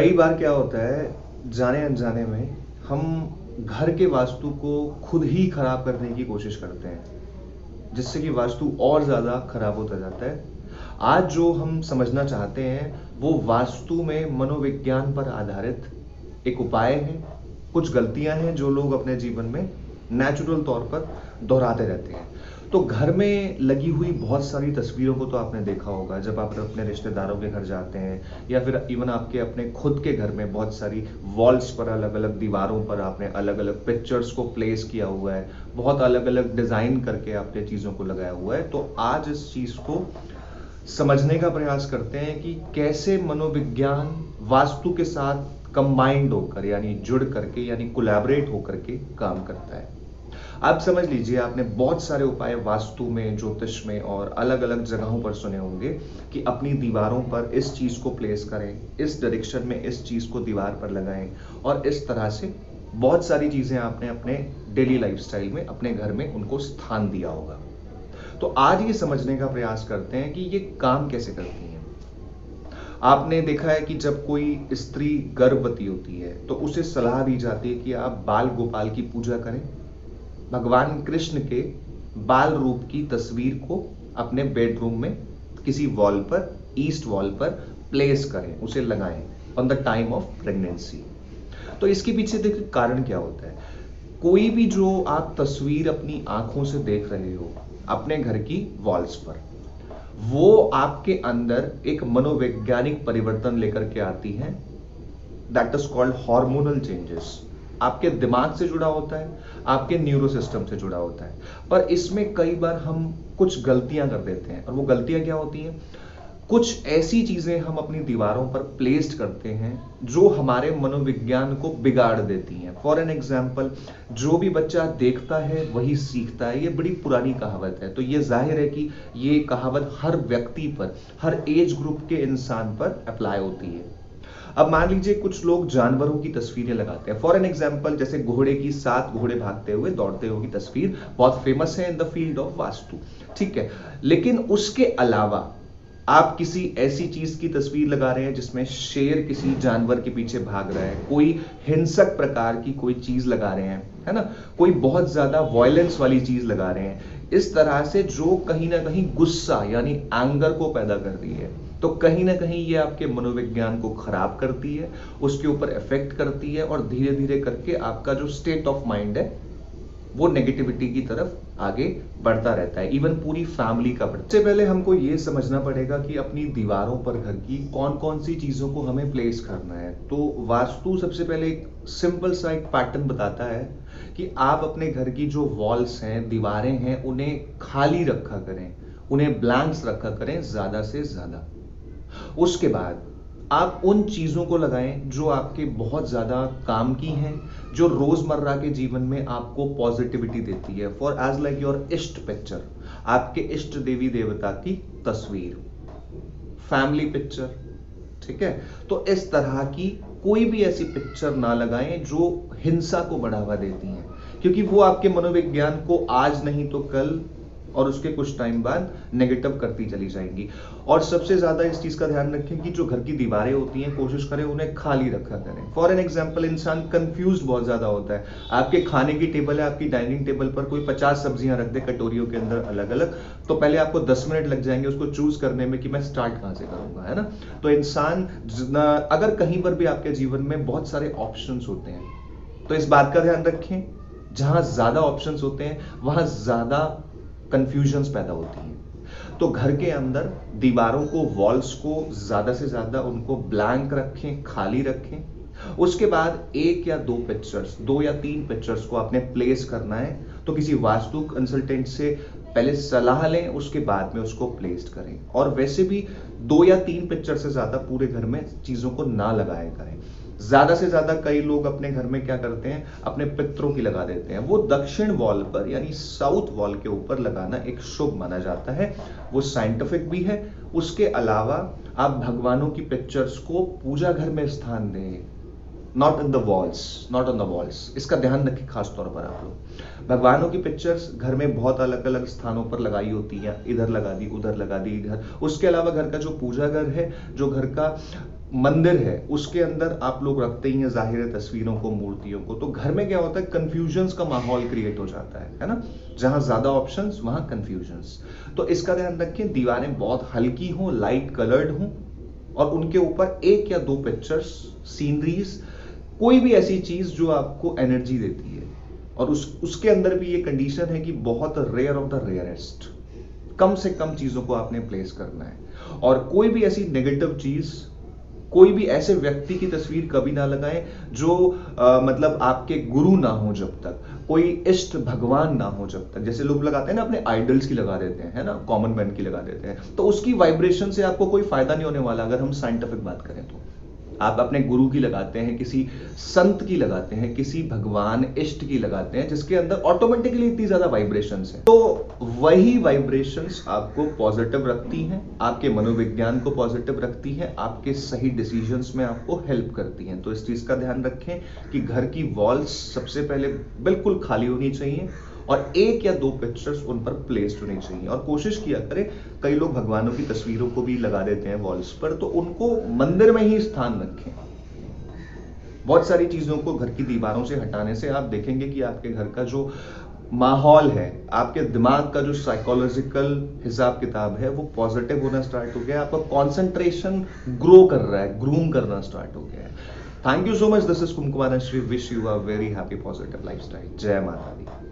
कई बार क्या होता है, जाने अनजाने में हम घर के वास्तु को खुद ही खराब करने की कोशिश करते हैं, जिससे कि वास्तु और ज़्यादा खराब होता जाता है। आज जो हम समझना चाहते हैं, वो वास्तु में मनोविज्ञान पर आधारित एक उपाय है। कुछ गलतियां हैं जो लोग अपने जीवन में नेचुरल तौर पर दोहराते रहते हैं। तो घर में लगी हुई बहुत सारी तस्वीरों को तो आपने देखा होगा, जब आप अपने रिश्तेदारों के घर जाते हैं या फिर इवन आपके अपने खुद के घर में बहुत सारी वॉल्स पर, अलग अलग दीवारों पर आपने अलग अलग पिक्चर्स को प्लेस किया हुआ है, बहुत अलग अलग डिजाइन करके आपने चीजों को लगाया हुआ है। तो आज इस चीज को समझने का प्रयास करते हैं कि कैसे मनोविज्ञान वास्तु के साथ कंबाइंड होकर, यानी जुड़ करके, यानी कोलैबोरेट होकर के काम करता है। आप समझ लीजिए, आपने बहुत सारे उपाय वास्तु में, ज्योतिष में और अलग अलग जगहों पर सुने होंगे कि अपनी दीवारों पर इस चीज को प्लेस करें, इस डायरेक्शन में इस चीज को दीवार पर लगाएं, और इस तरह से बहुत सारी चीजें आपने अपने डेली लाइफस्टाइल में, अपने घर में उनको स्थान दिया होगा। तो आज ये समझने का प्रयास करते हैं कि ये काम कैसे करती हैं। आपने देखा है कि जब कोई स्त्री गर्भवती होती है तो उसे सलाह दी जाती है कि आप बाल गोपाल की पूजा करें, भगवान कृष्ण के बाल रूप की तस्वीर को अपने बेडरूम में किसी वॉल पर, ईस्ट वॉल पर प्लेस करें, उसे लगाएं on the time of pregnancy. तो इसके पीछे देखिए कारण क्या होता है। कोई भी जो आप तस्वीर अपनी आंखों से देख रहे हो अपने घर की वॉल्स पर, वो आपके अंदर एक मनोवैज्ञानिक परिवर्तन लेकर के आती है। That is called hormonal changes. आपके दिमाग से जुड़ा होता है, आपके न्यूरो सिस्टम से जुड़ा होता है। पर इसमें कई बार हम कुछ गलतियां कर देते हैं, और वो गलतियां क्या होती हैं। कुछ ऐसी चीजें हम अपनी दीवारों पर प्लेस्ड करते हैं जो हमारे मनोविज्ञान को बिगाड़ देती हैं। फॉर एन एग्जाम्पल, जो भी बच्चा देखता है वही सीखता है, ये बड़ी पुरानी कहावत है। तो ये जाहिर है कि ये कहावत हर व्यक्ति पर, हर एज ग्रुप के इंसान पर अप्लाई होती है। अब मान लीजिए कुछ लोग जानवरों की तस्वीरें लगाते हैं। फॉर एन एग्जाम्पल, जैसे घोड़े की 7 घोड़े भागते हुए, दौड़ते हुए की तस्वीर बहुत फेमस है in the field of vastu, ठीक है। लेकिन उसके अलावा आप किसी ऐसी चीज की तस्वीर लगा रहे हैं जिसमें शेर किसी जानवर के पीछे भाग रहा है, कोई हिंसक प्रकार की कोई चीज लगा रहे हैं, है ना, कोई बहुत ज्यादा वॉयलेंस वाली चीज लगा रहे हैं, इस तरह से जो कहीं ना कहीं गुस्सा यानी एंगर को पैदा कर रही है, तो कहीं ना कहीं ये आपके मनोविज्ञान को खराब करती है, उसके ऊपर इफेक्ट करती है, और धीरे धीरे करके आपका जो स्टेट ऑफ माइंड है वो नेगेटिविटी की तरफ आगे बढ़ता रहता है, इवन पूरी फैमिली का बढ़ता है। सबसे पहले हमको ये समझना पड़ेगा कि अपनी दीवारों पर घर की कौन कौन सी चीजों को हमें प्लेस करना है। तो वास्तु सबसे पहले एक सिंपल सा एक पैटर्न बताता है कि आप अपने घर की जो वॉल्स हैं, दीवारें हैं, उन्हें खाली रखा करें, उन्हें ब्लैंक्स रखा करें ज्यादा से ज्यादा। उसके बाद आप उन चीजों को लगाएं जो आपके बहुत ज्यादा काम की हैं, जो रोजमर्रा के जीवन में आपको पॉजिटिविटी देती है। फॉर एज लाइक योर इष्ट पिक्चर, आपके इष्ट देवी देवता की तस्वीर, फैमिली पिक्चर, ठीक है। तो इस तरह की कोई भी ऐसी पिक्चर ना लगाएं जो हिंसा को बढ़ावा देती हैं, क्योंकि वो आपके मनोविज्ञान को आज नहीं तो कल और उसके कुछ टाइम बाद नेगेटिव करती चली जाएंगी। और सबसे ज्यादा इस चीज का ध्यान रखें कि जो घर की दीवारें होती हैं, कोशिश करें उन्हें खाली रखा करें। फॉर एन एग्जांपल, इंसान कंफ्यूज बहुत ज्यादा होता है। आपके खाने की टेबल है, आपकी डाइनिंग टेबल पर कोई 50 सब्जियां रख दे कटोरियों के अंदर अलग अलग, तो पहले आपको 10 मिनट लग जाएंगे उसको चूज करने में कि मैं स्टार्ट कहां से करूंगा, है ना। तो इंसान अगर कहीं पर भी आपके जीवन में बहुत सारे ऑप्शंस होते हैं, तो इस बात का ध्यान रखें, जहां ज्यादा ऑप्शंस होते हैं वहां ज्यादा कंफ्यूजन्स पैदा होती हैं। तो घर के अंदर दीवारों को, वॉल्स को ज्यादा से ज्यादा उनको ब्लैंक रखें, खाली रखें। उसके बाद एक या दो पिक्चर्स, 2 या 3 पिक्चर्स को आपने प्लेस करना है, तो किसी वास्तु कंसल्टेंट से पहले सलाह लें, उसके बाद में उसको प्लेस करें। और वैसे भी 2 या 3 पिक्चर से ज्यादा पूरे घर में चीजों को ना लगाया करें। ज्यादा से ज्यादा कई लोग अपने घर में क्या करते हैं, अपने पितरों की लगा देते हैं। वो दक्षिण वॉल पर यानी साउथ वॉल के ऊपर लगाना एक शुभ माना जाता है, वो साइंटिफिक भी है। उसके अलावा आप भगवानों की पिक्चर्स को पूजा घर में स्थान दें, not in the walls, not on the walls. इसका ध्यान रखें खास तौर पर आप लोग। भगवानों की पिक्चर्स घर में बहुत अलग अलग स्थानों पर लगाई होती हैं, इधर लगा दी, उधर लगा दी, इधर। उसके अलावा घर का जो पूजा घर है, जो घर का मंदिर है उसके अंदर आप लोग रखते ही हैं जाहिर है तस्वीरों को, मूर्तियों को, तो घर में क्या होता है, कंफ्यूजन्स का माहौल क्रिएट हो जाता है ना। जहां ज्यादा ऑप्शंस वहां कंफ्यूजन्स। तो इसका ध्यान रखें, दीवारें बहुत हल्की हों, लाइट कलर्ड हों, और उनके ऊपर एक या दो पिक्चर्स, सीनरीज, कोई भी ऐसी चीज जो आपको एनर्जी देती है। और उसके अंदर भी ये कंडीशन है कि बहुत रेयर ऑफ द रेयरेस्ट, कम से कम चीजों को आपने प्लेस करना है। और कोई भी ऐसी नेगेटिव चीज, कोई भी ऐसे व्यक्ति की तस्वीर कभी ना लगाएं जो मतलब आपके गुरु ना हो जब तक, कोई इष्ट भगवान ना हो जब तक। जैसे लोग लगाते हैं ना, अपने आइडल्स की लगा देते हैं, है ना, कॉमन मैन की लगा देते हैं, तो उसकी वाइब्रेशन से आपको कोई फायदा नहीं होने वाला। अगर हम साइंटिफिक बात करें तो आप अपने गुरु की लगाते हैं, किसी संत की लगाते हैं, किसी भगवान इष्ट की लगाते हैं, जिसके अंदर ऑटोमेटिकली इतनी ज्यादा वाइब्रेशंस हैं, तो वही वाइब्रेशंस आपको पॉजिटिव रखती हैं, आपके मनोविज्ञान को पॉजिटिव रखती हैं, आपके सही डिसीजंस में आपको हेल्प करती हैं। तो इस चीज का ध्यान रखें कि घर की वॉल्स सबसे पहले बिल्कुल खाली होनी चाहिए और एक या दो पिक्चर्स उन पर प्लेस्ड होनी चाहिए। और कोशिश किया करें, कई लोग भगवानों की तस्वीरों को भी लगा देते हैं वॉल्स पर, तो उनको मंदिर में ही स्थान रखें। बहुत सारी चीजों को घर की दीवारों से हटाने से आप देखेंगे कि आपके घर का जो माहौल है, आपके दिमाग का जो साइकोलॉजिकल हिसाब किताब है, वो पॉजिटिव होना स्टार्ट हो गया, आपका कॉन्सेंट्रेशन ग्रो कर रहा है, ग्रूम करना स्टार्ट हो गया है। Thank you so much, this is कुमकुमार Shri, wish you a very happy positive lifestyle. जय माता दी।